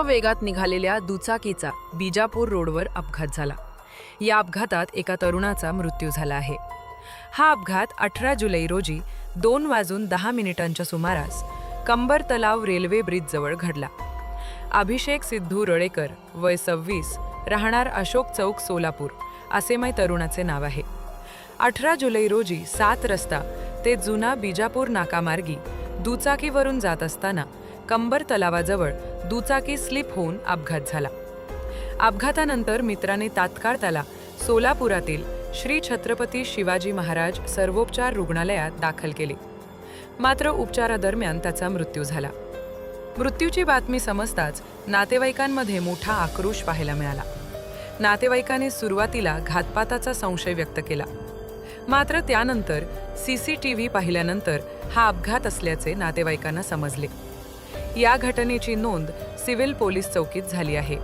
वेगात निघालेल्या दुचाकीचा बिजापूर रोडवर अपघात झाला। या अपघातात एका तरुणाचा मृत्यू झाला आहे। हा अपघात 18 जुलै रोजी 2:10 सुमारास कंबर तलाव रेल्वे ब्रिजजवळ घडला। अभिषेक सिद्धू रळेकर, वय 26, राहणार अशोक चौक, सोलापूर असे तरुणाचे नाव आहे। 18 जुलै रोजी 7 रस्ता ते जुना बिजापूर नाकामार्गी दुचाकीवरून जात असताना कंबर तलावाजवळ दुचाकी स्लिप होऊन अपघात झाला। अपघातानंतर मित्राने तात्काळ त्याला सोलापुरातील श्री छत्रपती शिवाजी महाराज सर्वोपचार रुग्णालयात दाखल केले, मात्र उपचारादरम्यान त्याचा मृत्यू झाला। मृत्यूची बातमी समजताच नातेवाईकांमध्ये मोठा आक्रोश पाहायला मिळाला। नातेवाईकांनी सुरुवातीला घातपाताचा संशय व्यक्त केला, मात्र त्यानंतर CCTV पाहिल्यानंतर हा अपघात असल्याचे नातेवाईकांना समजले। या घटनेची नोंद सिव्हिल पोलीस चौकीत झाली आहे।